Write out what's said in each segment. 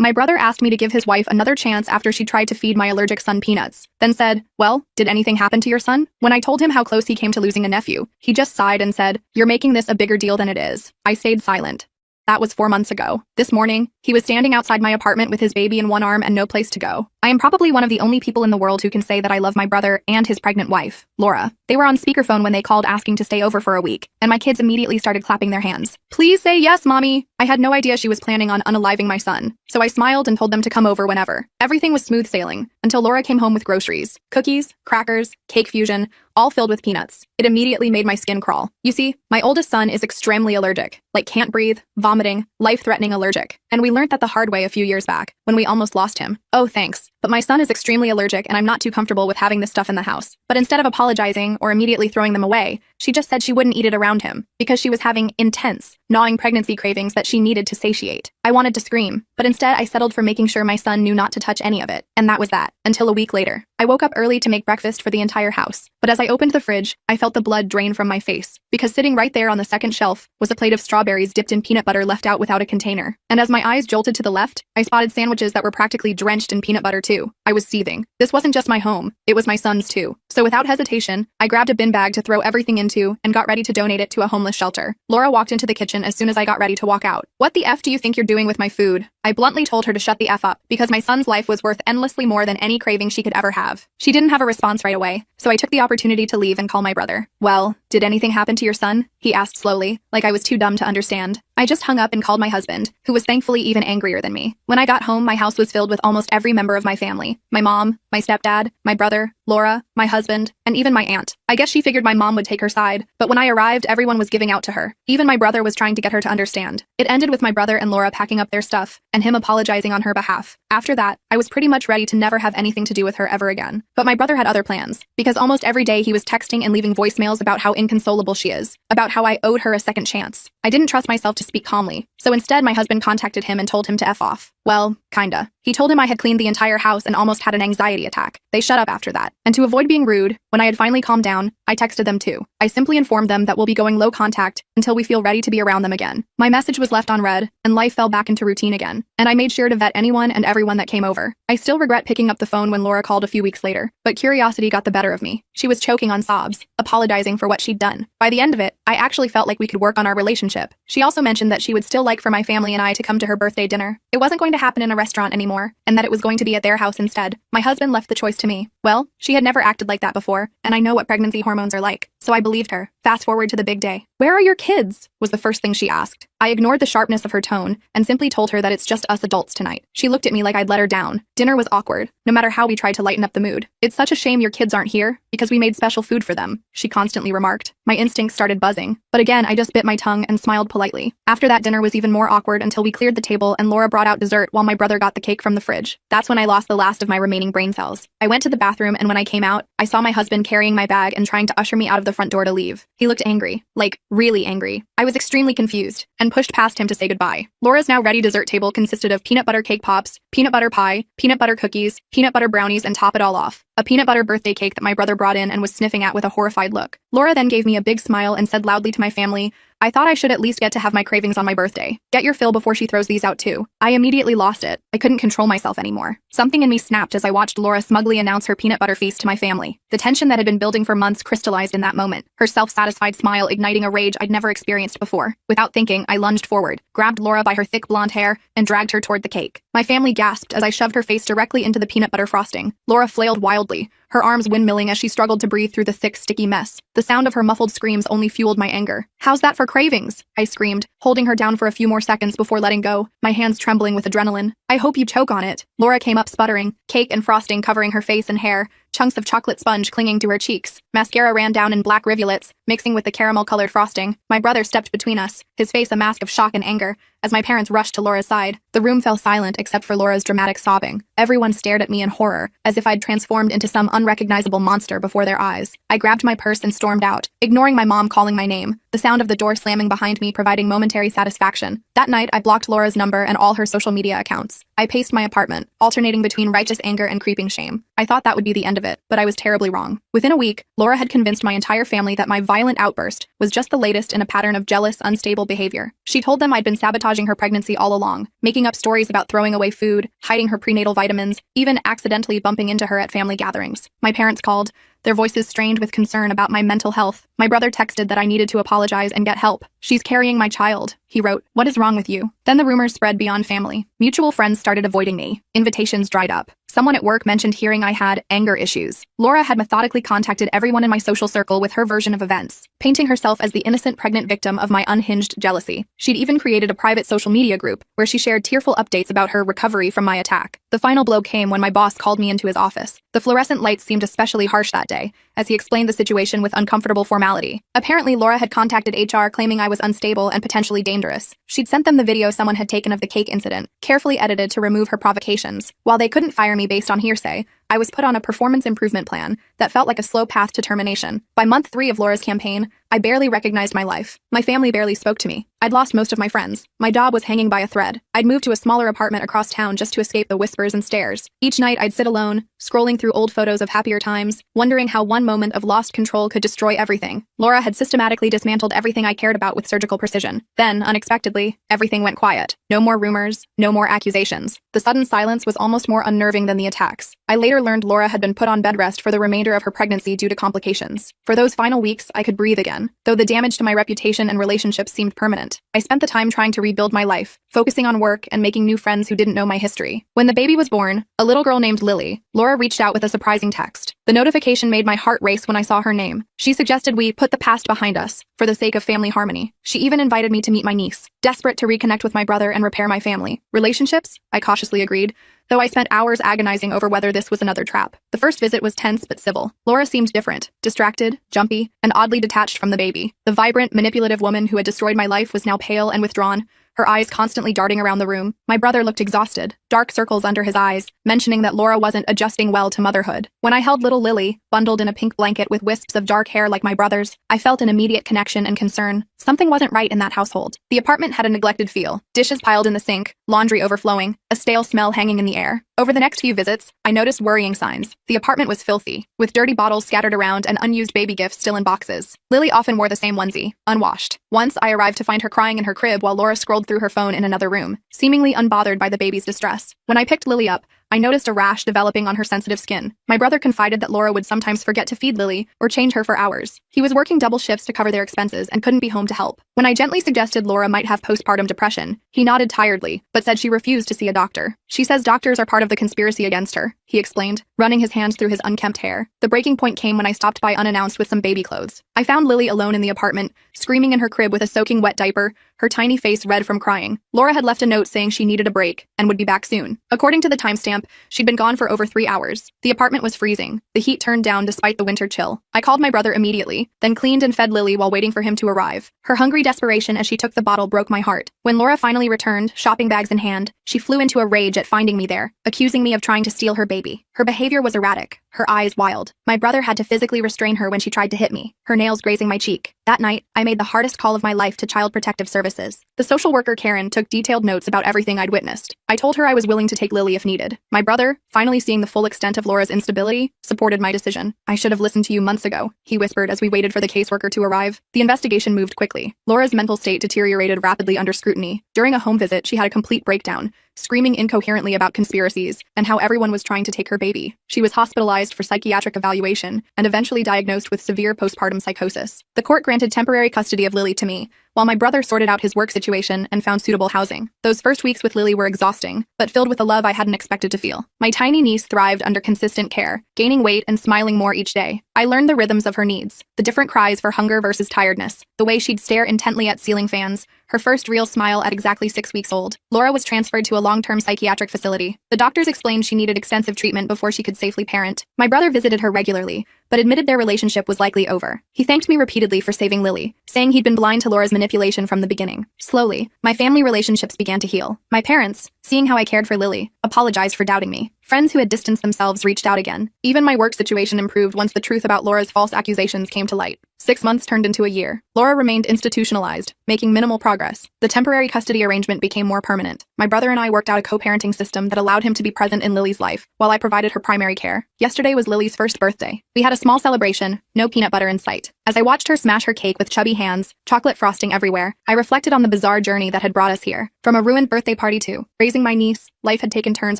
My brother asked me to give his wife another chance after she tried to feed my allergic son peanuts, then said, "Well, did anything happen to your son?" When I told him how close he came to losing a nephew, he just sighed and said, "You're making this a bigger deal than it is." I stayed silent. That was 4 months ago. This morning, he was standing outside my apartment with his baby in one arm and no place to go. I am probably one of the only people in the world who can say that I love my brother and his pregnant wife, Laura. They were on speakerphone when they called asking to stay over for a week, and my kids immediately started clapping their hands. "Please say yes, Mommy." I had no idea she was planning on unaliving my son, so I smiled and told them to come over whenever. Everything was smooth sailing, until Laura came home with groceries, cookies, crackers, cake fusion, all filled with peanuts. It immediately made my skin crawl. You see, my oldest son is extremely allergic, like can't breathe, vomiting, life-threatening allergic. And we learned that the hard way a few years back, when we almost lost him. Oh, thanks. But my son is extremely allergic and I'm not too comfortable with having this stuff in the house. But instead of apologizing or immediately throwing them away, she just said she wouldn't eat it around him because she was having intense, gnawing pregnancy cravings that she needed to satiate. I wanted to scream, but instead I settled for making sure my son knew not to touch any of it. And that was that, until a week later. I woke up early to make breakfast for the entire house. But as I opened the fridge, I felt the blood drain from my face, because sitting right there on the second shelf was a plate of strawberries dipped in peanut butter left out without a container. And as my eyes jolted to the left, I spotted sandwiches that were practically drenched in peanut butter too. I was seething. This wasn't just my home, it was my son's too. So without hesitation, I grabbed a bin bag to throw everything into and got ready to donate it to a homeless shelter. Laura walked into the kitchen as soon as I got ready to walk out. "What the F do you think you're doing with my food?" I bluntly told her to shut the F up, because my son's life was worth endlessly more than any craving she could ever have. She didn't have a response right away, so I took the opportunity to leave and call my brother. "Well, did anything happen to your son?" he asked slowly, like I was too dumb to understand. I just hung up and called my husband, who was thankfully even angrier than me. When I got home, my house was filled with almost every member of my family. My mom, my stepdad, my brother, Laura, my husband, and even my aunt. I guess she figured my mom would take her side, but when I arrived, everyone was giving out to her. Even my brother was trying to get her to understand. It ended with my brother and Laura packing up their stuff, and him apologizing on her behalf. After that, I was pretty much ready to never have anything to do with her ever again. But my brother had other plans, because almost every day he was texting and leaving voicemails about how inconsolable she is, about how I owed her a second chance. I didn't trust myself to speak calmly, so instead my husband contacted him and told him to F off. Well, kinda. He told him I had cleaned the entire house and almost had an anxiety attack. They shut up after that. And to avoid being rude, when I had finally calmed down, I texted them too. I simply informed them that we'll be going low contact until we feel ready to be around them again. My message was left on read, and life fell back into routine again. And I made sure to vet anyone and everyone that came over. I still regret picking up the phone when Laura called a few weeks later, but curiosity got the better of me. She was choking on sobs, apologizing for what she'd done. By the end of it, I actually felt like we could work on our relationship. She also mentioned that she would still like for my family and I to come to her birthday dinner. It wasn't going to happen in a restaurant anymore, and that it was going to be at their house instead. My husband left the choice to me. Well, she had never acted like that before, and I know what pregnancy hormones are like, so I believed her. Fast forward to the big day. "Where are your kids?" was the first thing she asked. I ignored the sharpness of her tone and simply told her that it's just us adults tonight. She looked at me like I'd let her down. Dinner was awkward, no matter how we tried to lighten up the mood. "It's such a shame your kids aren't here, because we made special food for them," she constantly remarked. My instincts started buzzing, but again I just bit my tongue and smiled politely. After that, dinner was even more awkward until we cleared the table and Laura brought out dessert while my brother got the cake from the fridge. That's when I lost the last of my remaining brain cells. I went to the bathroom, and when I came out, I saw my husband carrying my bag and trying to usher me out of the front door to leave. He looked angry, like really angry. I was extremely confused and pushed past him to say goodbye. Laura's now ready dessert table consisted of peanut butter cake pops, peanut butter pie, peanut butter cookies, peanut butter brownies, and top it all off, a peanut butter birthday cake that my brother brought in and was sniffing at with a horrified look. Laura then gave me a big smile and said loudly to my family, "I thought I should at least get to have my cravings on my birthday. Get your fill before she throws these out too." I immediately lost it. I couldn't control myself anymore. Something in me snapped as I watched Laura smugly announce her peanut butter feast to my family. The tension that had been building for months crystallized in that moment, her self-satisfied smile igniting a rage I'd never experienced before. Without thinking, I lunged forward, grabbed Laura by her thick blonde hair, and dragged her toward the cake. My family gasped as I shoved her face directly into the peanut butter frosting. Laura flailed wildly, her arms windmilling as she struggled to breathe through the thick, sticky mess. The sound of her muffled screams only fueled my anger. "How's that for cravings?" I screamed, holding her down for a few more seconds before letting go, my hands trembling with adrenaline. "I hope you choke on it." Laura came up sputtering, cake and frosting covering her face and hair, chunks of chocolate sponge clinging to her cheeks. Mascara ran down in black rivulets, mixing with the caramel-colored frosting. My brother stepped between us, his face a mask of shock and anger, as my parents rushed to Laura's side. The room fell silent except for Laura's dramatic sobbing. Everyone stared at me in horror, as if I'd transformed into some unrecognizable monster before their eyes. I grabbed my purse and stormed out, ignoring my mom calling my name. the sound of the door slamming behind me providing momentary satisfaction. That night, I blocked Laura's number and all her social media accounts. I paced my apartment, alternating between righteous anger and creeping shame. I thought that would be the end of it, but I was terribly wrong. Within a week, Laura had convinced my entire family that my violent outburst was just the latest in a pattern of jealous, unstable behavior. She told them I'd been sabotaging her pregnancy all along, making up stories about throwing away food, hiding her prenatal vitamins, even accidentally bumping into her at family gatherings. My parents called, their voices strained with concern about my mental health. My brother texted that I needed to apologize and get help. "She's carrying my child," he wrote. "What is wrong with you?" Then the rumors spread beyond family. Mutual friends started avoiding me. Invitations dried up. Someone at work mentioned hearing I had anger issues. Laura had methodically contacted everyone in my social circle with her version of events, painting herself as the innocent pregnant victim of my unhinged jealousy. She'd even created a private social media group where she shared tearful updates about her recovery from my attack. The final blow came when my boss called me into his office. The fluorescent lights seemed especially harsh that day, as he explained the situation with uncomfortable formality. Apparently, Laura had contacted HR claiming I was unstable and potentially dangerous. She'd sent them the video someone had taken of the cake incident, carefully edited to remove her provocations. While they couldn't fire me based on hearsay, I was put on a performance improvement plan that felt like a slow path to termination. By month 3 of Laura's campaign, I barely recognized my life. My family barely spoke to me. I'd lost most of my friends. My job was hanging by a thread. I'd moved to a smaller apartment across town just to escape the whispers and stares. Each night I'd sit alone, scrolling through old photos of happier times, wondering how one moment of lost control could destroy everything. Laura had systematically dismantled everything I cared about with surgical precision. Then, unexpectedly, everything went quiet. No more rumors, no more accusations. The sudden silence was almost more unnerving than the attacks. I later learned Laura had been put on bed rest for the remainder of her pregnancy due to complications. For those final weeks, I could breathe again, though the damage to my reputation and relationships seemed permanent. I spent the time trying to rebuild my life, focusing on work and making new friends who didn't know my history. When the baby was born, a little girl named Lily, Laura reached out with a surprising text. The notification made my heart race when I saw her name. She suggested we put the past behind us, for the sake of family harmony. She even invited me to meet my niece, desperate to reconnect with my brother and repair my family. Relationships? I cautiously agreed, though I spent hours agonizing over whether this was another trap. The first visit was tense but civil. Laura seemed different, distracted, jumpy, and oddly detached from the baby. The vibrant, manipulative woman who had destroyed my life was now pale and withdrawn, her eyes constantly darting around the room. My brother looked exhausted, dark circles under his eyes, mentioning that Laura wasn't adjusting well to motherhood. When I held little Lily, bundled in a pink blanket with wisps of dark hair like my brother's, I felt an immediate connection and concern. Something wasn't right in that household. The apartment had a neglected feel, dishes piled in the sink, laundry overflowing, a stale smell hanging in the air. Over the next few visits, I noticed worrying signs. The apartment was filthy, with dirty bottles scattered around and unused baby gifts still in boxes. Lily often wore the same onesie, unwashed. Once, I arrived to find her crying in her crib while Laura scrolled through her phone in another room, seemingly unbothered by the baby's distress. When I picked Lily up, I noticed a rash developing on her sensitive skin. My brother confided that Laura would sometimes forget to feed Lily or change her for hours. He was working double shifts to cover their expenses and couldn't be home to help. When I gently suggested Laura might have postpartum depression, he nodded tiredly, but said she refused to see a doctor. "She says doctors are part of the conspiracy against her," he explained, running his hands through his unkempt hair. The breaking point came when I stopped by unannounced with some baby clothes. I found Lily alone in the apartment, screaming in her crib with a soaking wet diaper, her tiny face red from crying. Laura had left a note saying she needed a break and would be back soon. According to the timestamp, she'd been gone for over 3 hours. The apartment was freezing, the heat turned down despite the winter chill. I called my brother immediately, then cleaned and fed Lily while waiting for him to arrive. Her hungry desperation as she took the bottle broke my heart. When Laura finally returned, shopping bags in hand, she flew into a rage at finding me there, accusing me of trying to steal her baby. Her behavior was erratic, her eyes wild. My brother had to physically restrain her when she tried to hit me, her nails grazing my cheek. That night, I made the hardest call of my life to Child Protective Services. The social worker Karen took detailed notes about everything I'd witnessed. I told her I was willing to take Lily if needed. My brother, finally seeing the full extent of Laura's instability, supported my decision. "I should have listened to you months ago," he whispered as we waited for the caseworker to arrive. The investigation moved quickly. Laura's mental state deteriorated rapidly under scrutiny. During a home visit, she had a complete breakdown, screaming incoherently about conspiracies and how everyone was trying to take her baby. She was hospitalized for psychiatric evaluation and eventually diagnosed with severe postpartum psychosis. The court granted temporary custody of Lily to me, while my brother sorted out his work situation and found suitable housing. Those first weeks with Lily were exhausting, but filled with a love I hadn't expected to feel. My tiny niece thrived under consistent care, gaining weight and smiling more each day. I learned the rhythms of her needs, the different cries for hunger versus tiredness, the way she'd stare intently at ceiling fans, her first real smile at exactly 6 weeks old. Laura was transferred to a long-term psychiatric facility. The doctors explained she needed extensive treatment before she could safely parent. My brother visited her regularly, but admitted their relationship was likely over. He thanked me repeatedly for saving Lily, saying he'd been blind to Laura's manipulation from the beginning. Slowly, my family relationships began to heal. My parents, seeing how I cared for Lily, apologized for doubting me. Friends who had distanced themselves reached out again. Even my work situation improved once the truth about Laura's false accusations came to light. 6 months turned into a year. Laura remained institutionalized, making minimal progress. The temporary custody arrangement became more permanent. My brother and I worked out a co-parenting system that allowed him to be present in Lily's life, while I provided her primary care. Yesterday was Lily's first birthday. We had a small celebration, no peanut butter in sight. As I watched her smash her cake with chubby hands, chocolate frosting everywhere, I reflected on the bizarre journey that had brought us here. From a ruined birthday party to raising my niece, life had taken turns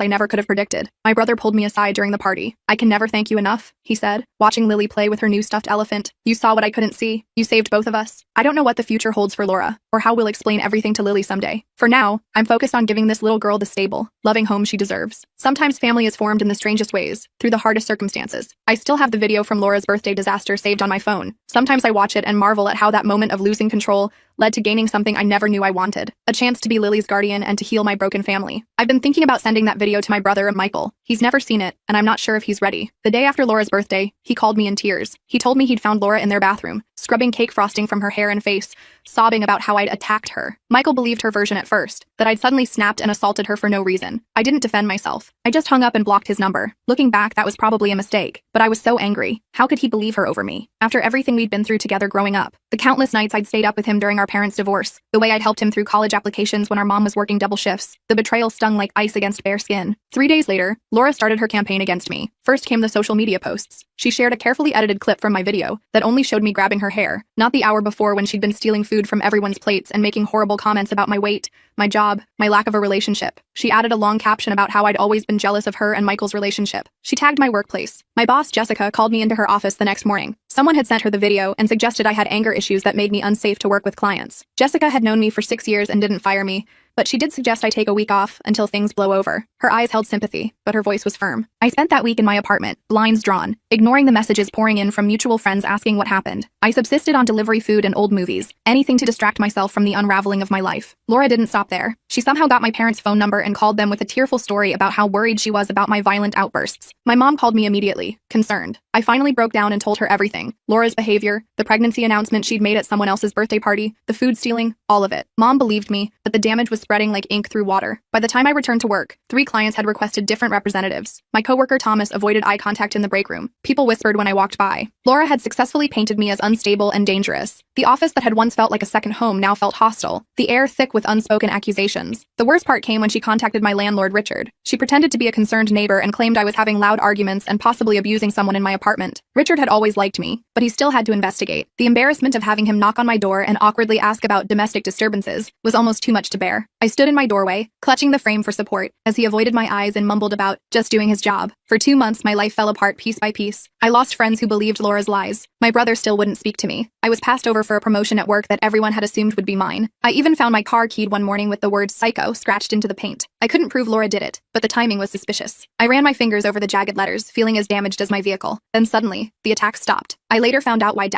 I never could have predicted. My brother pulled me aside during the party. "I can never thank you enough," he said, watching Lily play with her new stuffed elephant. "You saw what I couldn't see. You saved both of us." I don't know what the future holds for Laura, or how we'll explain everything to Lily someday. For now, I'm focused on giving this little girl the stable, loving home she deserves. Sometimes family is formed in the strangest ways, through the hardest circumstances. I still have the video from Laura's birthday disaster saved on my phone. Sometimes I watch it and marvel at how that moment of losing control led to gaining something I never knew I wanted, a chance to be Lily's guardian and to heal my broken family. I've been thinking about sending that video to my brother, Michael. He's never seen it, and I'm not sure if he's ready. The day after Laura's birthday, he called me in tears. He told me he'd found Laura in their bathroom, scrubbing cake frosting from her hair and face, sobbing about how I'd attacked her. Michael believed her version at first, that I'd suddenly snapped and assaulted her for no reason. I didn't defend myself. I just hung up and blocked his number. Looking back, that was probably a mistake, but I was so angry. How could he believe her over me? After everything we'd been through together growing up, the countless nights I'd stayed up with him during our parents' divorce, the way I'd helped him through college applications when our mom was working double shifts, the betrayal stung like ice against bare skin. 3 days later, Laura started her campaign against me. First came the social media posts. She shared a carefully edited clip from my video that only showed me grabbing her hair, not the hour before when she'd been stealing food from everyone's plates and making horrible comments about my weight, my job, my lack of a relationship. She added a long caption about how I'd always been jealous of her and Michael's relationship. She tagged my workplace. My boss, Jessica, called me into her office the next morning. Someone had sent her the video and suggested I had anger issues that made me unsafe to work with clients. Jessica had known me for 6 years and didn't fire me, but she did suggest I take a week off until things blow over. Her eyes held sympathy, but her voice was firm. I spent that week in my apartment, blinds drawn, ignoring the messages pouring in from mutual friends asking what happened. I subsisted on delivery food and old movies, anything to distract myself from the unraveling of my life. Laura didn't stop there. She somehow got my parents' phone number and called them with a tearful story about how worried she was about my violent outbursts. My mom called me immediately, concerned. I finally broke down and told her everything. Laura's behavior, the pregnancy announcement she'd made at someone else's birthday party, the food stealing, all of it. Mom believed me, but the damage was spreading like ink through water. By the time I returned to work, 3 clients had requested different representatives. My coworker Thomas avoided eye contact in the break room. People whispered when I walked by. Laura had successfully painted me as unstable and dangerous. The office that had once felt like a second home now felt hostile, the air thick with unspoken accusations. The worst part came when she contacted my landlord, Richard. She pretended to be a concerned neighbor and claimed I was having loud arguments and possibly abusing someone in my apartment. Richard had always liked me, but he still had to investigate. The embarrassment of having him knock on my door and awkwardly ask about domestic disturbances was almost too much to bear. I stood in my doorway, clutching the frame for support, as he avoided my eyes and mumbled about just doing his job. For 2 months, my life fell apart piece by piece. I lost friends who believed Laura's lies. My brother still wouldn't speak to me. I was passed over for a promotion at work that everyone had assumed would be mine. I even found my car keyed one morning with the word psycho scratched into the paint. I couldn't prove Laura did it, but the timing was suspicious. I ran my fingers over the jagged letters, feeling as damaged as my vehicle. Then suddenly, the attack stopped. I later found out why.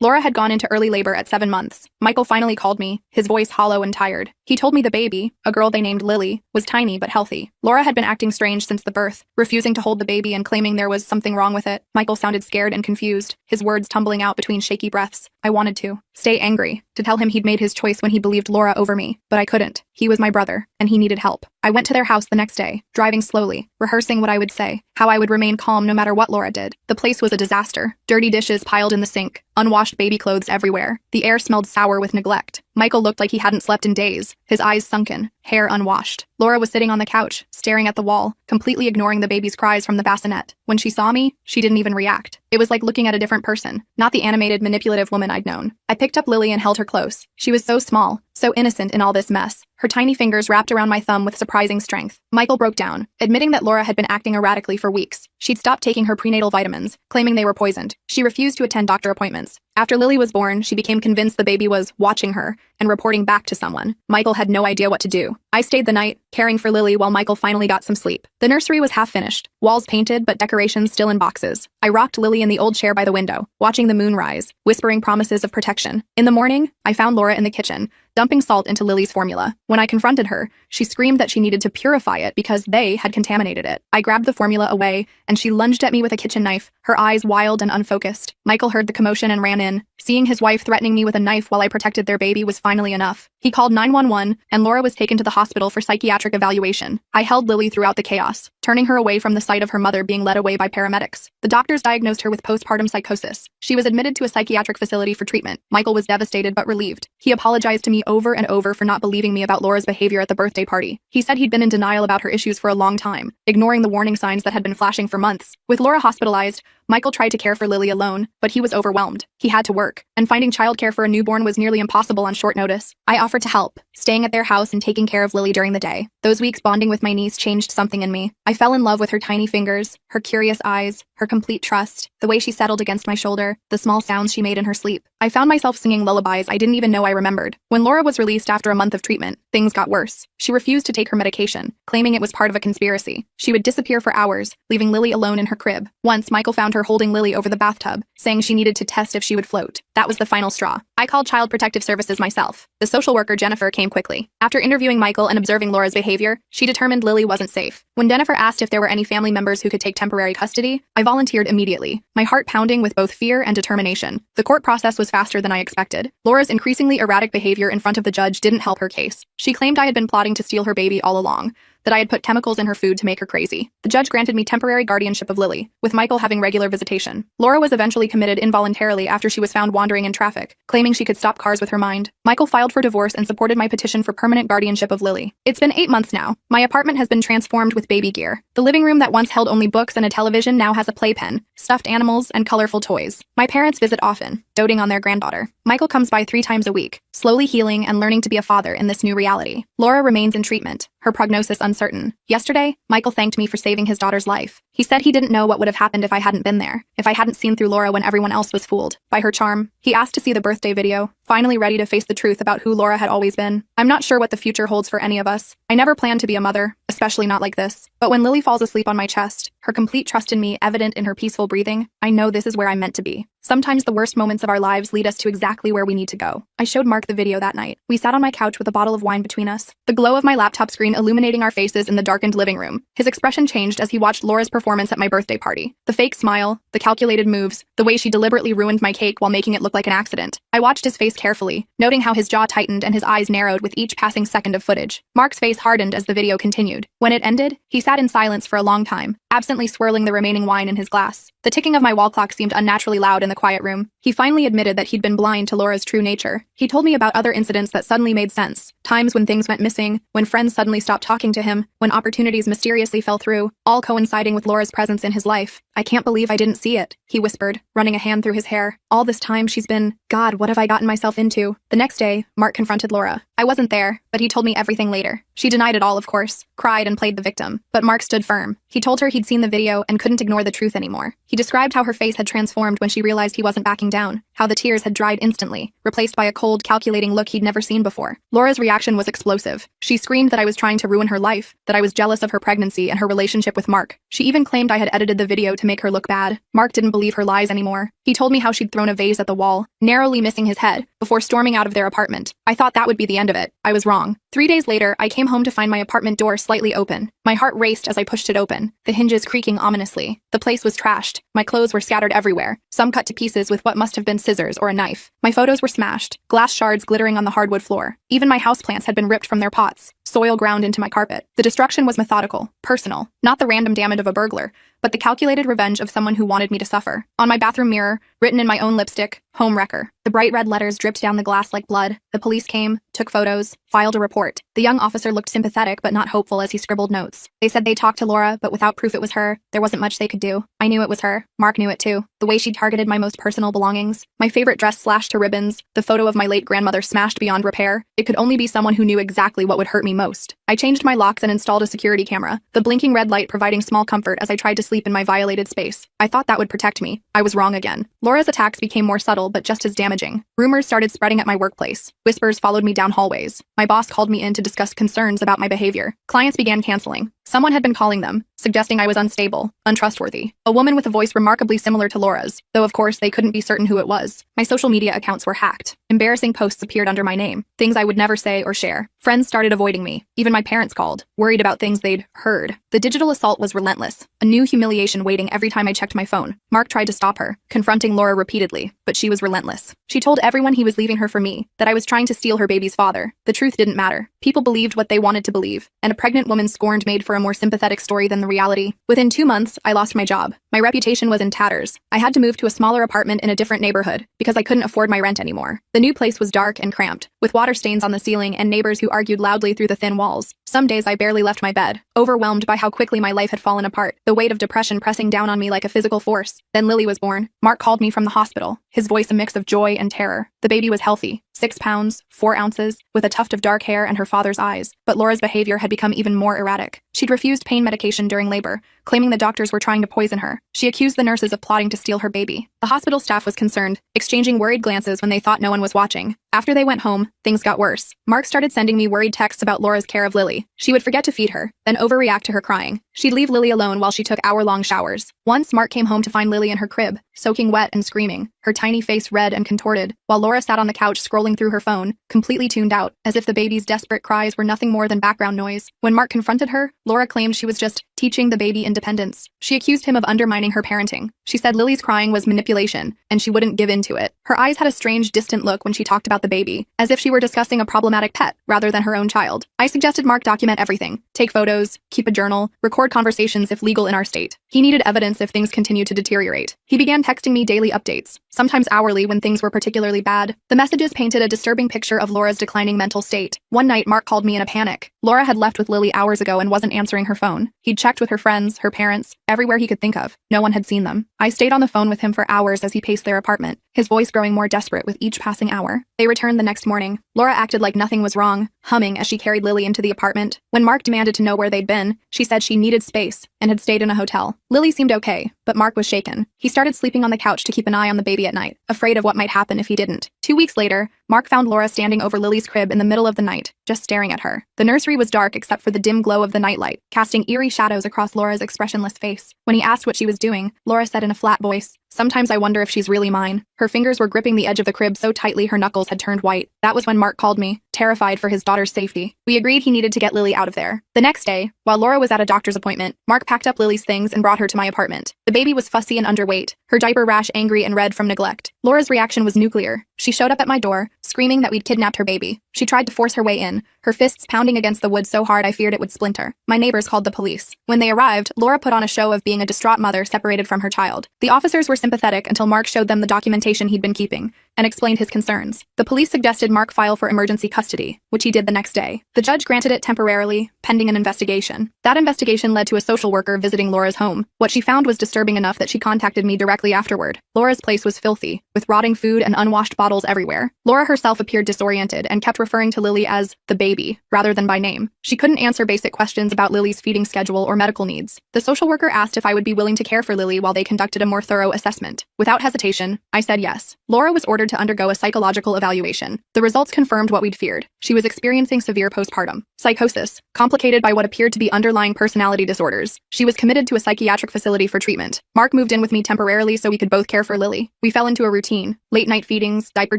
Laura had gone into early labor at 7 months. Michael finally called me, his voice hollow and tired. He told me the baby, a girl they named Lily, was tiny but healthy. Laura had been acting strange since the birth, refusing to hold the baby and claiming there was something wrong with it. Michael sounded scared and confused, his words tumbling out between shaky breaths. I wanted to stay angry, to tell him he'd made his choice when he believed Laura over me, but I couldn't. He was my brother, and he needed help. I went to their house the next day, driving slowly, rehearsing what I would say, how I would remain calm no matter what Laura did. The place was a disaster. Dirty dishes piled in the sink, unwashed baby clothes everywhere. The air smelled sour with neglect. Michael looked like he hadn't slept in days, his eyes sunken, hair unwashed. Laura was sitting on the couch, staring at the wall, completely ignoring the baby's cries from the bassinet. When she saw me, she didn't even react. It was like looking at a different person, not the animated, manipulative woman I'd known. I picked up Lily and held her close. She was so small, so innocent in all this mess. Her tiny fingers wrapped around my thumb with surprising strength. Michael broke down, admitting that Laura had been acting erratically for weeks. She'd stopped taking her prenatal vitamins, claiming they were poisoned. She refused to attend doctor appointments. After Lily was born, she became convinced the baby was watching her and reporting back to someone. Michael had no idea what to do. I stayed the night, caring for Lily while Michael finally got some sleep. The nursery was half finished, walls painted but decorations still in boxes. I rocked Lily in the old chair by the window, watching the moon rise, whispering promises of protection. In the morning, I found Laura in the kitchen, dumping salt into Lily's formula. When I confronted her, she screamed that she needed to purify it because they had contaminated it. I grabbed the formula away, and she lunged at me with a kitchen knife, her eyes wild and unfocused. Michael heard the commotion and ran in. Seeing his wife threatening me with a knife while I protected their baby was finally enough. He called 911, and Laura was taken to the hospital for psychiatric evaluation. I held Lily throughout the chaos, turning her away from the sight of her mother being led away by paramedics. The doctors diagnosed her with postpartum psychosis. She was admitted to a psychiatric facility for treatment. Michael was devastated but relieved. He apologized to me over and over for not believing me about Laura's behavior at the birthday party. He said he'd been in denial about her issues for a long time, ignoring the warning signs that had been flashing for months. With Laura hospitalized, Michael tried to care for Lily alone, but he was overwhelmed. He had to work, and finding childcare for a newborn was nearly impossible on short notice. I offered to help, staying at their house and taking care of Lily during the day. Those weeks bonding with my niece changed something in me. I fell in love with her tiny fingers, her curious eyes, her complete trust, the way she settled against my shoulder, the small sounds she made in her sleep. I found myself singing lullabies I didn't even know I remembered. When Laura was released after a month of treatment, things got worse. She refused to take her medication, claiming it was part of a conspiracy. She would disappear for hours, leaving Lily alone in her crib. Once, Michael found her holding Lily over the bathtub, saying she needed to test if she would float. That was the final straw. I called Child Protective Services myself. The social worker, Jennifer, came quickly. After interviewing Michael and observing Laura's behavior, she determined Lily wasn't safe. When Jennifer asked if there were any family members who could take temporary custody, I volunteered immediately, my heart pounding with both fear and determination. The court process was faster than I expected. Laura's increasingly erratic behavior in front of the judge didn't help her case. She claimed I had been plotting to steal her baby all along, that I had put chemicals in her food to make her crazy. The judge granted me temporary guardianship of Lily, with Michael having regular visitation. Laura was eventually committed involuntarily after she was found wandering in traffic, claiming she could stop cars with her mind. Michael filed for divorce and supported my petition for permanent guardianship of Lily. It's been 8 months now. My apartment has been transformed with baby gear. The living room that once held only books and a television now has a playpen, stuffed animals, and colorful toys. My parents visit often, doting on their granddaughter. Michael comes by 3 times a week, slowly healing and learning to be a father in this new reality. Laura remains in treatment, her prognosis uncertain. Yesterday, Michael thanked me for saving his daughter's life. He said he didn't know what would have happened if I hadn't been there, if I hadn't seen through Laura when everyone else was fooled by her charm. He asked to see the birthday video, finally ready to face the truth about who Laura had always been. I'm not sure what the future holds for any of us. I never planned to be a mother, especially not like this. But when Lily falls asleep on my chest, her complete trust in me evident in her peaceful breathing, I know this is where I'm meant to be. Sometimes the worst moments of our lives lead us to exactly where we need to go. I showed Mark the video that night. We sat on my couch with a bottle of wine between us, the glow of my laptop screen illuminating our faces in the darkened living room. His expression changed as he watched Laura's performance at my birthday party. The fake smile, the calculated moves, the way she deliberately ruined my cake while making it look like an accident. I watched his face carefully, noting how his jaw tightened and his eyes narrowed with each passing second of footage. Mark's face hardened as the video continued. When it ended, he sat in silence for a long time, absently swirling the remaining wine in his glass. The ticking of my wall clock seemed unnaturally loud in the quiet room. He finally admitted that he'd been blind to Laura's true nature. He told me about other incidents that suddenly made sense. Times when things went missing, when friends suddenly stopped talking to him, when opportunities mysteriously fell through, all coinciding with Laura's presence in his life. I can't believe I didn't see it, he whispered, running a hand through his hair. All this time she's been, God, what have I gotten myself into? The next day, Mark confronted Laura. I wasn't there, but he told me everything later. She denied it all, of course, cried and played the victim. But Mark stood firm. He told her he'd seen the video and couldn't ignore the truth anymore. He described how her face had transformed when she realized he wasn't backing down, how the tears had dried instantly, replaced by a cold, calculating look he'd never seen before. Laura's reaction was explosive. She screamed that I was trying to ruin her life, that I was jealous of her pregnancy and her relationship with Mark. She even claimed I had edited the video to make her look bad. Mark didn't believe her lies anymore. He told me how she'd thrown a vase at the wall, narrowly missing his head, before storming out of their apartment. I thought that would be the end of it. I was wrong. 3 days later, I came home to find my apartment door slightly open. My heart raced as I pushed it open, the hinges creaking ominously. The place was trashed. My clothes were scattered everywhere, some cut to pieces with what must have been scissors or a knife. My photos were smashed, glass shards glittering on the hardwood floor. Even my houseplants had been ripped from their pots, soil ground into my carpet. The destruction was methodical, personal, not the random damage of a burglar, but the calculated revenge of someone who wanted me to suffer. On my bathroom mirror, written in my own lipstick, Home Wrecker. The bright red letters dripped down the glass like blood. The police came, took photos, filed a report. The young officer looked sympathetic but not hopeful as he scribbled notes. They said they talked to Laura, but without proof it was her, there wasn't much they could do. I knew it was her. Mark knew it too. The way she targeted my most personal belongings. My favorite dress slashed to ribbons. The photo of my late grandmother smashed beyond repair. It could only be someone who knew exactly what would hurt me most. I changed my locks and installed a security camera, the blinking red light providing small comfort as I tried to sleep in my violated space. I thought that would protect me. I was wrong again. Laura's attacks became more subtle but just as damaging. Rumors started spreading at my workplace. Whispers followed me down hallways. My boss called me in to discuss concerns about my behavior. Clients began canceling. Someone had been calling them, suggesting I was unstable, untrustworthy. A woman with a voice remarkably similar to Laura's, though of course they couldn't be certain who it was. My social media accounts were hacked. Embarrassing posts appeared under my name, things I would never say or share. Friends started avoiding me. Even my parents called, worried about things they'd heard. The digital assault was relentless, a new humiliation waiting every time I checked my phone. Mark tried to stop her, confronting Laura repeatedly, but she was relentless. She told everyone he was leaving her for me, that I was trying to steal her baby's father. The truth didn't matter. People believed what they wanted to believe, and a pregnant woman scorned made for a more sympathetic story than the reality. Within 2 months, I lost my job. My reputation was in tatters. I had to move to a smaller apartment in a different neighborhood because I couldn't afford my rent anymore. The new place was dark and cramped, with water stains on the ceiling and neighbors who argued loudly through the thin walls. Some days I barely left my bed, overwhelmed by how quickly my life had fallen apart, the weight of depression pressing down on me like a physical force. Then Lily was born. Mark called me from the hospital, his voice a mix of joy and terror. The baby was healthy, 6 pounds, 4 ounces, with a tuft of dark hair and her father's eyes. But Laura's behavior had become even more erratic. She'd refused pain medication during labor, claiming the doctors were trying to poison her. She accused the nurses of plotting to steal her baby. The hospital staff was concerned, exchanging worried glances when they thought no one was watching. After they went home, things got worse. Mark started sending me worried texts about Laura's care of Lily. She would forget to feed her, then overreact to her crying. She'd leave Lily alone while she took hour-long showers. Once, Mark came home to find Lily in her crib, soaking wet and screaming, her tiny face red and contorted, while Laura sat on the couch scrolling through her phone, completely tuned out, as if the baby's desperate cries were nothing more than background noise. When Mark confronted her, Laura claimed she was just teaching the baby independence. She accused him of undermining her parenting. She said Lily's crying was manipulation, and she wouldn't give in to it. Her eyes had a strange, distant look when she talked about the baby, as if she were discussing a problematic pet rather than her own child. I suggested Mark document everything, take photos, keep a journal, record conversations if legal in our state. He needed evidence if things continued to deteriorate. He began texting me daily updates, sometimes hourly when things were particularly bad. The messages painted a disturbing picture of Laura's declining mental state. One night, Mark called me in a panic. Laura had left with Lily hours ago and wasn't answering her phone. He'd checked with her friends, her parents, everywhere he could think of. No one had seen them. I stayed on the phone with him for hours as he paced their apartment, his voice growing more desperate with each passing hour. They returned the next morning. Laura acted like nothing was wrong, humming as she carried Lily into the apartment. When Mark demanded to know where they'd been, she said she needed space and had stayed in a hotel. Lily seemed okay, but Mark was shaken. He started sleeping on the couch to keep an eye on the baby at night, afraid of what might happen if he didn't. 2 weeks later, Mark found Laura standing over Lily's crib in the middle of the night, just staring at her. The nursery was dark except for the dim glow of the nightlight, casting eerie shadows across Laura's expressionless face. When he asked what she was doing, Laura said in a flat voice, "Sometimes I wonder if she's really mine." Her fingers were gripping the edge of the crib so tightly her knuckles had turned white. That was when Mark called me, terrified for his daughter's safety. We agreed he needed to get Lily out of there. The next day, while Laura was at a doctor's appointment, Mark packed up Lily's things and brought her to my apartment. The baby was fussy and underweight, her diaper rash angry and red from neglect. Laura's reaction was nuclear. She showed up at my door, screaming that we'd kidnapped her baby. She tried to force her way in, her fists pounding against the wood so hard I feared it would splinter. My neighbors called the police. When they arrived, Laura put on a show of being a distraught mother separated from her child. The officers were sympathetic until Mark showed them the documentation he'd been keeping and explained his concerns. The police suggested Mark file for emergency custody, which he did the next day. The judge granted it temporarily, pending an investigation. That investigation led to a social worker visiting Laura's home. What she found was disturbing enough that she contacted me directly afterward. Laura's place was filthy, with rotting food and unwashed bottles everywhere. Laura herself appeared disoriented and kept referring to Lily as the baby, rather than by name. She couldn't answer basic questions about Lily's feeding schedule or medical needs. The social worker asked if I would be willing to care for Lily while they conducted a more thorough assessment. Without hesitation, I said yes. Laura was ordered to undergo a psychological evaluation. The results confirmed what we'd feared. She was experiencing severe postpartum psychosis, complicated by what appeared to be underlying personality disorders. She was committed to a psychiatric facility for treatment. Mark moved in with me temporarily so we could both care for Lily. We fell into a routine, late-night feedings, diaper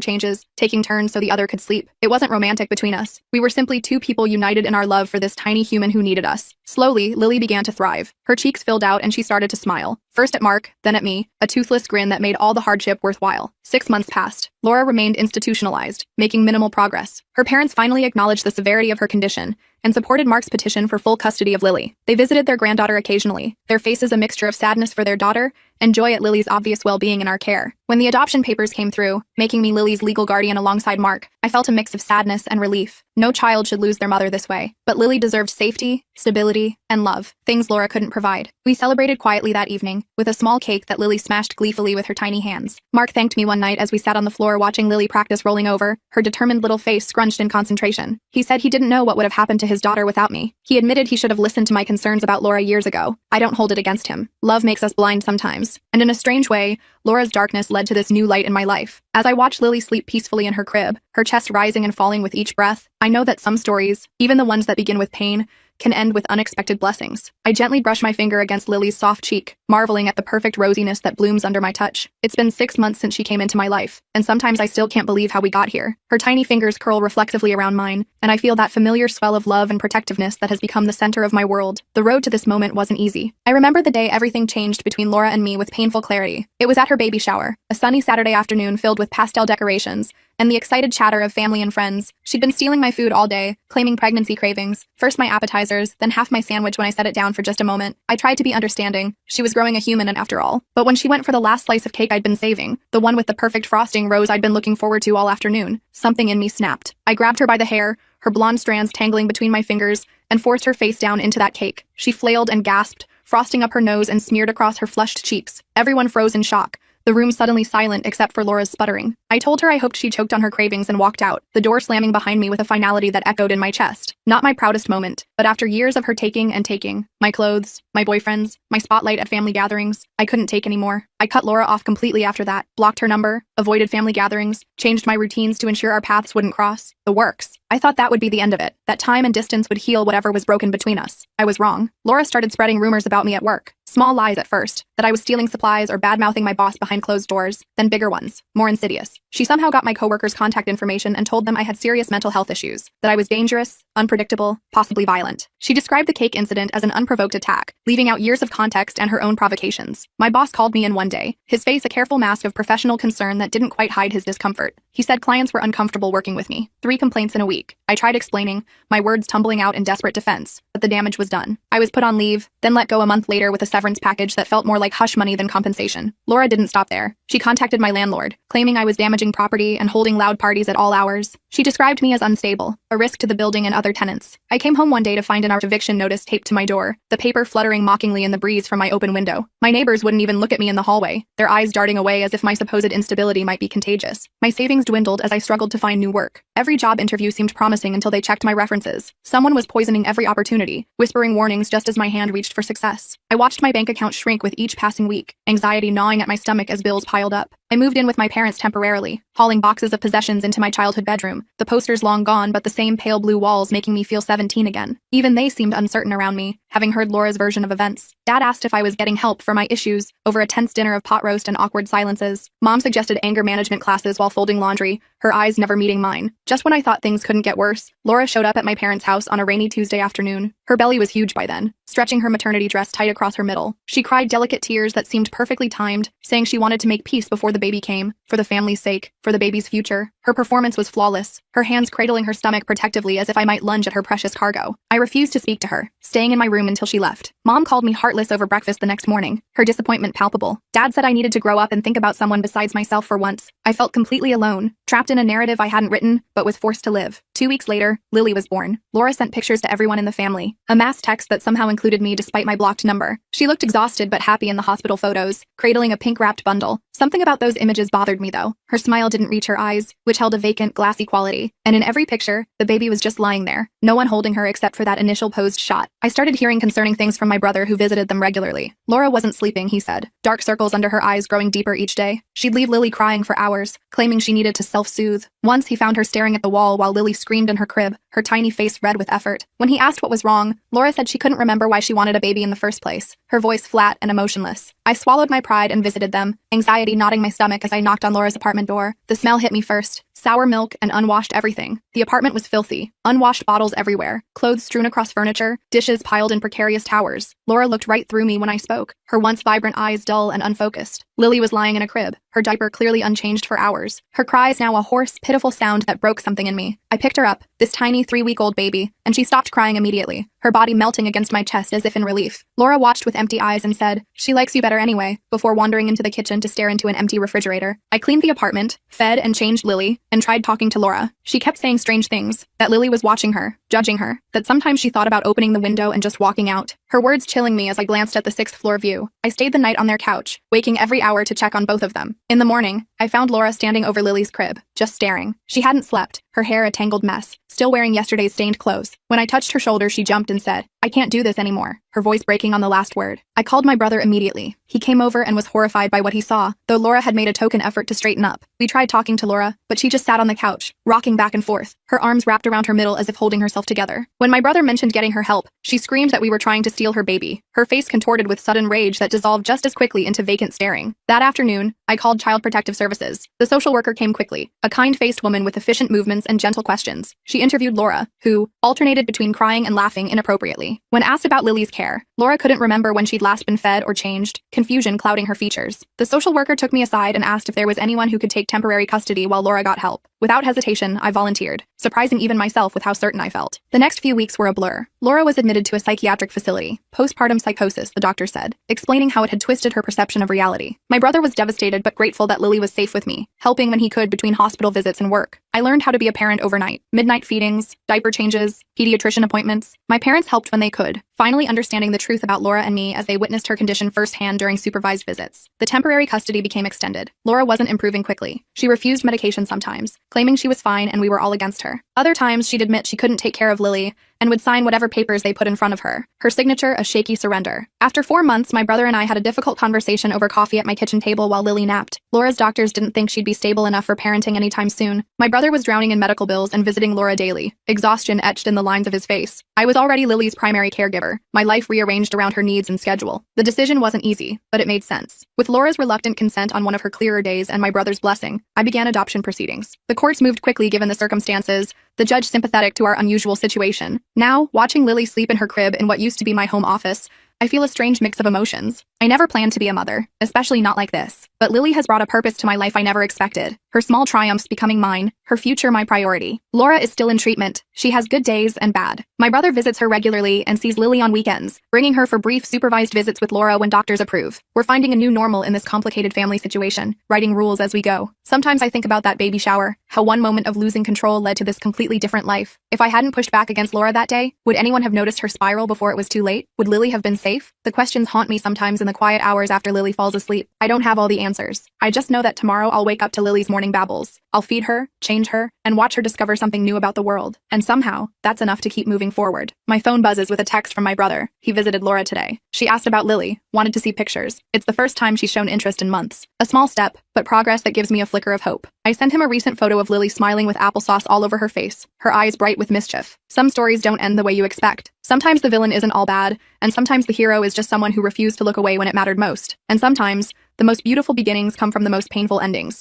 changes, taking turns so the other could sleep. It wasn't romantic between us. We were simply two people united in our love for this tiny human who needed us. Slowly, Lily began to thrive. Her cheeks filled out and she started to smile. First at Mark, then at me, a toothless grin that made all the hardship worthwhile. 6 months passed. Laura remained institutionalized, making minimal progress. Her parents finally acknowledged the severity of her condition and supported Mark's petition for full custody of Lily. They visited their granddaughter occasionally, their faces a mixture of sadness for their daughter and joy at Lily's obvious well-being in our care. When the adoption papers came through, making me Lily's legal guardian alongside Mark, I felt a mix of sadness and relief. No child should lose their mother this way. But Lily deserved safety, stability, and love, things Laura couldn't provide. We celebrated quietly that evening, with a small cake that Lily smashed gleefully with her tiny hands. Mark thanked me one night as we sat on the floor watching Lily practice rolling over, her determined little face scrunched in concentration. He said he didn't know what would have happened to his daughter without me. He admitted he should have listened to my concerns about Laura years ago. I don't hold it against him. Love makes us blind sometimes. And in a strange way, Laura's darkness led to this new light in my life. As I watched Lily sleep peacefully in her crib, her chest rising and falling with each breath, I know that some stories, even the ones that begin with pain, can end with unexpected blessings. I gently brush my finger against Lily's soft cheek, marveling at the perfect rosiness that blooms under my touch. It's been 6 months since she came into my life, and sometimes I still can't believe how we got here. Her tiny fingers curl reflexively around mine, and I feel that familiar swell of love and protectiveness that has become the center of my world. The road to this moment wasn't easy. I remember the day everything changed between Laura and me with painful clarity. It was at her baby shower, a sunny Saturday afternoon filled with pastel decorations, and the excited chatter of family and friends. She'd been stealing my food all day, claiming pregnancy cravings, first my appetizers, then half my sandwich when I set it down for just a moment. I tried to be understanding. She was growing a human after all. But when she went for the last slice of cake I'd been saving, the one with the perfect frosting rose I'd been looking forward to all afternoon, something in me snapped. I grabbed her by the hair, her blonde strands tangling between my fingers, and forced her face down into that cake. She flailed and gasped, frosting up her nose and smeared across her flushed cheeks. Everyone froze in shock. The room suddenly silent except for Laura's sputtering. I told her I hoped she choked on her cravings and walked out, the door slamming behind me with a finality that echoed in my chest. Not my proudest moment, but after years of her taking and taking, my clothes, my boyfriends, my spotlight at family gatherings, I couldn't take anymore. I cut Laura off completely after that, blocked her number, avoided family gatherings, changed my routines to ensure our paths wouldn't cross. The works. I thought that would be the end of it, that time and distance would heal whatever was broken between us. I was wrong. Laura started spreading rumors about me at work. Small lies at first, that I was stealing supplies or bad-mouthing my boss behind closed doors, then bigger ones, more insidious. She somehow got my coworkers' contact information and told them I had serious mental health issues, that I was dangerous, unpredictable, possibly violent. She described the cake incident as an unprovoked attack, leaving out years of context and her own provocations. My boss called me in one day, his face a careful mask of professional concern that didn't quite hide his discomfort. He said clients were uncomfortable working with me. 3 complaints in a week. I tried explaining, my words tumbling out in desperate defense, but the damage was done. I was put on leave, then let go a month later with a severance package that felt more like hush money than compensation. Laura didn't stop there. She contacted my landlord, claiming I was damaging property and holding loud parties at all hours. She described me as unstable, a risk to the building and other tenants. I came home one day to find an eviction notice taped to my door, the paper fluttering mockingly in the breeze from my open window. My neighbors wouldn't even look at me in the hallway, their eyes darting away as if my supposed instability might be contagious. My savings dwindled as I struggled to find new work. Every job interview seemed promising until they checked my references. Someone was poisoning every opportunity, whispering warnings just as my hand reached for success. I watched my bank account shrink with each passing week, anxiety gnawing at my stomach as bills piled up. I moved in with my parents temporarily, hauling boxes of possessions into my childhood bedroom, the posters long gone but the same pale blue walls making me feel 17 again. Even they seemed uncertain around me, having heard Laura's version of events. Dad asked if I was getting help for my issues, over a tense dinner of pot roast and awkward silences. Mom suggested anger management classes while folding laundry, her eyes never meeting mine. Just when I thought things couldn't get worse, Laura showed up at my parents' house on a rainy Tuesday afternoon. Her belly was huge by then, stretching her maternity dress tight across her middle. She cried delicate tears that seemed perfectly timed, saying she wanted to make peace before the baby came, for the family's sake, for the baby's future. Her performance was flawless, her hands cradling her stomach protectively as if I might lunge at her precious cargo. I refused to speak to her, staying in my room until she left. Mom called me heartless over breakfast the next morning, her disappointment palpable. Dad said I needed to grow up and think about someone besides myself for once. I felt completely alone, trapped in a narrative I hadn't written, but was forced to live. 2 weeks later, Lily was born. Laura sent pictures to everyone in the family, a mass text that somehow included me despite my blocked number. She looked exhausted but happy in the hospital photos, cradling a pink-wrapped bundle. Something about those images bothered me though. Her smile didn't reach her eyes, which held a vacant, glassy quality, and in every picture, the baby was just lying there, no one holding her except for that initial posed shot. I started hearing concerning things from my brother who visited them regularly. Laura wasn't sleeping, he said, dark circles under her eyes growing deeper each day. She'd leave Lily crying for hours, claiming she needed to self-soothe. Once he found her staring at the wall while Lily screamed in her crib, her tiny face red with effort. When he asked what was wrong, Laura said she couldn't remember why she wanted a baby in the first place, her voice flat and emotionless. I swallowed my pride and visited them, anxiety knotting my stomach as I knocked on Laura's apartment door. The smell hit me first. Sour milk and unwashed everything. The apartment was filthy. Unwashed bottles everywhere. Clothes strewn across furniture. Dishes piled in precarious towers. Laura looked right through me when I spoke, her once vibrant eyes dull and unfocused. Lily was lying in a crib, her diaper clearly unchanged for hours. Her cries now a hoarse, pitiful sound that broke something in me. I picked her up, this tiny 3-week-old baby, and she stopped crying immediately, her body melting against my chest as if in relief. Laura watched with empty eyes and said, "She likes you better anyway," before wandering into the kitchen to stare into an empty refrigerator. I cleaned the apartment, fed and changed Lily, and tried talking to Laura. She kept saying strange things, that Lily was watching her, judging her, that sometimes she thought about opening the window and just walking out. Her words chilling me as I glanced at the 6th floor view. I stayed the night on their couch, waking every hour to check on both of them. In the morning, I found Laura standing over Lily's crib, just staring. She hadn't slept, her hair a tangled mess, still wearing yesterday's stained clothes. When I touched her shoulder, she jumped and said, "I can't do this anymore." her voice breaking on the last word. I called my brother immediately. He came over and was horrified by what he saw, though Laura had made a token effort to straighten up. We tried talking to Laura, but she just sat on the couch, rocking back and forth, her arms wrapped around her middle as if holding herself together. When my brother mentioned getting her help, she screamed that we were trying to steal her baby, her face contorted with sudden rage that dissolved just as quickly into vacant staring. That afternoon, I called Child Protective Services. The social worker came quickly, a kind-faced woman with efficient movements and gentle questions. She interviewed Laura, who alternated between crying and laughing inappropriately. When asked about Lily's care, Laura couldn't remember when she'd last been fed or changed, confusion clouding her features. The social worker took me aside and asked if there was anyone who could take temporary custody while Laura got help. Without hesitation, I volunteered, surprising even myself with how certain I felt. The next few weeks were a blur. Laura was admitted to a psychiatric facility, postpartum psychosis, the doctor said, explaining how it had twisted her perception of reality. My brother was devastated but grateful that Lily was safe with me, helping when he could between hospital visits and work. I learned how to be a parent overnight. Midnight feedings, diaper changes, pediatrician appointments. My parents helped when they could, finally understanding the truth about Laura and me as they witnessed her condition firsthand during supervised visits. The temporary custody became extended. Laura wasn't improving quickly. She refused medication sometimes, claiming she was fine and we were all against her. Other times, she'd admit she couldn't take care of Lily and would sign whatever papers they put in front of her. Her signature, a shaky surrender. After 4 months, my brother and I had a difficult conversation over coffee at my kitchen table while Lily napped. Laura's doctors didn't think she'd be stable enough for parenting anytime soon. My brother was drowning in medical bills and visiting Laura daily, exhaustion etched in the lines of his face. I was already Lily's primary caregiver, my life rearranged around her needs and schedule. The decision wasn't easy, but it made sense. With Laura's reluctant consent on one of her clearer days and my brother's blessing, I began adoption proceedings. The courts moved quickly given the circumstances, the judge sympathetic to our unusual situation. Now, watching Lily sleep in her crib in what used to be my home office, I feel a strange mix of emotions. I never planned to be a mother, especially not like this. But Lily has brought a purpose to my life I never expected. Her small triumphs becoming mine, her future my priority. Laura is still in treatment. She has good days and bad. My brother visits her regularly and sees Lily on weekends, bringing her for brief supervised visits with Laura when doctors approve. We're finding a new normal in this complicated family situation, writing rules as we go. Sometimes I think about that baby shower, how one moment of losing control led to this completely different life. If I hadn't pushed back against Laura that day, would anyone have noticed her spiral before it was too late? Would Lily have been safe? The questions haunt me sometimes in the quiet hours after Lily falls asleep. I don't have all the answers. I just know that tomorrow I'll wake up to Lily's morning babbles. I'll feed her, change her, and watch her discover something new about the world. And somehow, that's enough to keep moving forward. My phone buzzes with a text from my brother. He visited Laura today. She asked about Lily, wanted to see pictures. It's the first time she's shown interest in months. A small step, but progress that gives me a flicker of hope. I sent him a recent photo of Lily smiling with applesauce all over her face, her eyes bright with mischief. Some stories don't end the way you expect. Sometimes the villain isn't all bad, and sometimes the hero is just someone who refused to look away when it mattered most. And sometimes, the most beautiful beginnings come from the most painful endings.